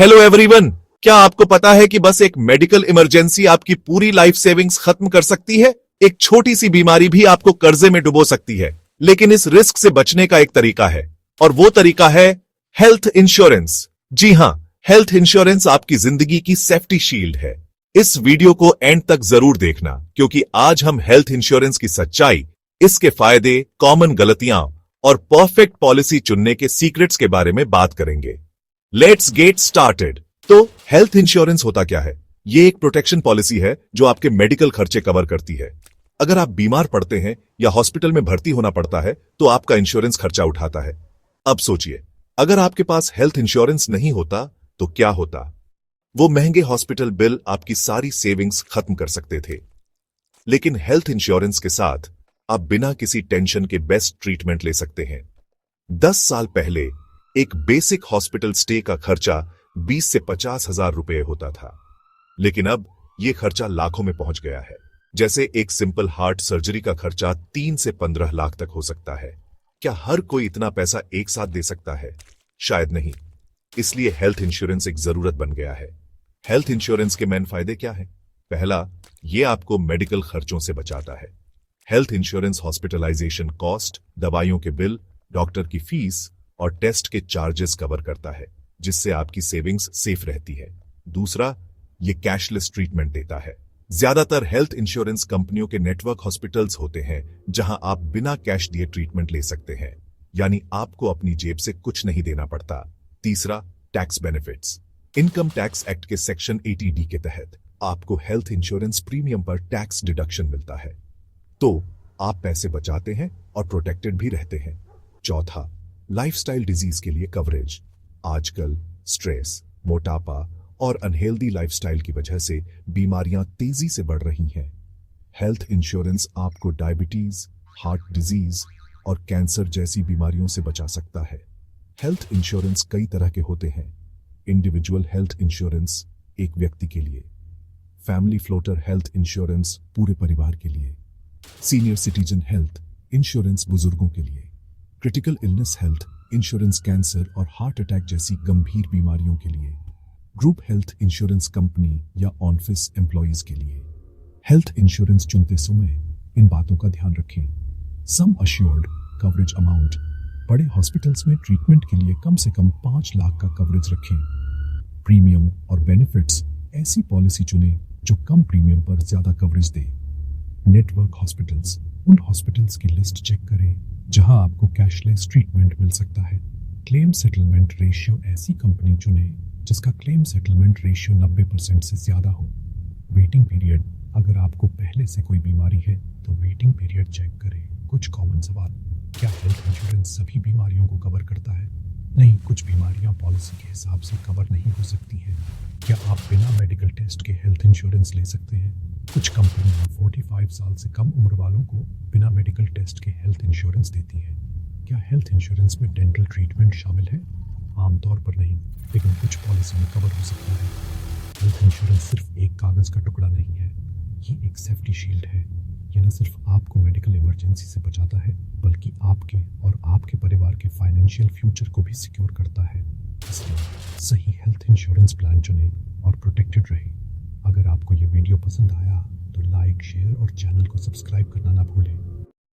Hello everyone, क्या आपको पता है कि बस एक मेडिकल इमरजेंसी आपकी पूरी लाइफ सेविंग्स खत्म कर सकती है। एक छोटी सी बीमारी भी आपको कर्जे में डुबो सकती है। लेकिन इस रिस्क से बचने का एक तरीका है, और वो तरीका है हेल्थ इंश्योरेंस। जी हां, हेल्थ इंश्योरेंस आपकी जिंदगी की सेफ्टी शील्ड है। इस वीडियो को एंड तक जरूर देखना, क्योंकि आज हम हेल्थ इंश्योरेंस की सच्चाई, इसके फायदे, कॉमन गलतियां और परफेक्ट पॉलिसी चुनने के सीक्रेट्स के बारे में बात करेंगे। Let's get started. तो हेल्थ इंश्योरेंस होता क्या है? ये एक प्रोटेक्शन पॉलिसी है जो आपके मेडिकल खर्चे कवर करती है। अगर आप बीमार पड़ते हैं या हॉस्पिटल में भर्ती होना पड़ता है तो आपका इंश्योरेंस खर्चा उठाता है। अब सोचिए, अगर आपके पास हेल्थ इंश्योरेंस नहीं होता तो क्या होता? वो महंगे हॉस्पिटल बिल आपकी सारी सेविंग्स खत्म कर सकते थे। लेकिन हेल्थ इंश्योरेंस के साथ आप बिना किसी टेंशन के बेस्ट ट्रीटमेंट ले सकते हैं। 10 साल पहले एक बेसिक हॉस्पिटल स्टे का खर्चा 20 से 50 हजार रुपए होता था, लेकिन अब यह खर्चा लाखों में पहुंच गया है। जैसे एक सिंपल हार्ट सर्जरी का खर्चा 3 से 15 लाख तक हो सकता है। क्या हर कोई इतना पैसा एक साथ दे सकता है? शायद नहीं। इसलिए हेल्थ इंश्योरेंस एक जरूरत बन गया है। हेल्थ इंश्योरेंस के मेन फायदे क्या है? पहला, यह आपको मेडिकल खर्चों से बचाता है। हेल्थ इंश्योरेंस हॉस्पिटलाइजेशन कॉस्ट, दवाइयों के बिल, डॉक्टर की फीस और टेस्ट के चार्जेस कवर करता है, जिससे आपकी सेविंग्स सेफ रहती है। दूसरा, ये कैशलेस ट्रीटमेंट देता है। ज्यादातर हेल्थ इंश्योरेंस कंपनियों के नेटवर्क हॉस्पिटल्स होते हैं जहां आप बिना कैश दिए ट्रीटमेंट ले सकते हैं, यानी आपको अपनी जेब से कुछ नहीं देना पड़ता। तीसरा, tax benefits. Income tax act के सेक्शन 80D के तहत आपको हेल्थ इंश्योरेंस प्रीमियम पर टैक्स डिडक्शन मिलता है, तो आप पैसे बचाते हैं और प्रोटेक्टेड भी रहते हैं। चौथा, लाइफस्टाइल डिजीज के लिए कवरेज। आजकल स्ट्रेस, मोटापा और अनहेल्दी लाइफस्टाइल की वजह से बीमारियां तेजी से बढ़ रही हैं। हेल्थ इंश्योरेंस आपको डायबिटीज, हार्ट डिजीज और कैंसर जैसी बीमारियों से बचा सकता है। हेल्थ इंश्योरेंस कई तरह के होते हैं। इंडिविजुअल हेल्थ इंश्योरेंस एक व्यक्ति के लिए, फैमिली फ्लोटर हेल्थ इंश्योरेंस पूरे परिवार के लिए, सीनियर सिटीजन हेल्थ इंश्योरेंस बुजुर्गों के लिए, critical illness health insurance cancer और हार्ट अटैक जैसी गंभीर बीमारियों के लिए, ग्रुप हेल्थ इंश्योरेंस कंपनी या ऑफिस एम्प्लॉइज के लिए। हेल्थ इंश्योरेंस चुनते समय इन बातों का ध्यान रखें। Sum assured coverage amount. बड़े हॉस्पिटल्स में ट्रीटमेंट के लिए कम से कम 5 लाख का कवरेज रखें। प्रीमियम और बेनिफिट्स। ऐसी पॉलिसी चुनें जो कम प्रीमियम पर ज्यादा कवरेज दे। Network hospitals. उन हॉस्पिटल्स की लिस्ट चेक करें जहां आपको कैशलेस ट्रीटमेंट मिल सकता है। Claim settlement ratio. ऐसी कंपनी चुनें जिसका क्लेम सेटलमेंट रेशियो 90% से ज्यादा हो। Waiting period. अगर आपको पहले से कोई बीमारी है तो वेटिंग पीरियड चेक करें। कुछ कॉमन सवाल। क्या हेल्थ इंश्योरेंस सभी बीमारियों को कवर करता है? नहीं, कुछ बीमारियां पॉलिसी के हिसाब से कवर नहीं हो सकती हैं। क्या आप बिना मेडिकल टेस्ट के हेल्थ इंश्योरेंस ले सकते हैं? कुछ कंपनियां 45 साल से कम उम्र वालों को बिना मेडिकल टेस्ट के हेल्थ इंश्योरेंस देती हैं। क्या हेल्थ इंश्योरेंस में डेंटल ट्रीटमेंट शामिल है? आमतौर पर नहीं, लेकिन कुछ पॉलिसी में कवर हो सकता है। हेल्थ इंश्योरेंस सिर्फ एक कागज का टुकड़ा नहीं है, ये एक सेफ्टी शील्ड है। ये न सिर्फ आपको मेडिकल इमरजेंसी से बचाता है, बल्कि आपके और आपके परिवार के फाइनेंशियल फ्यूचर को भी सिक्योर करता है। इसलिए सही हेल्थ इंश्योरेंस प्लान चुनें और प्रोटेक्टेड रहें। अगर आपको ये वीडियो पसंद आया तो लाइक, शेयर और चैनल को सब्सक्राइब करना ना भूलें।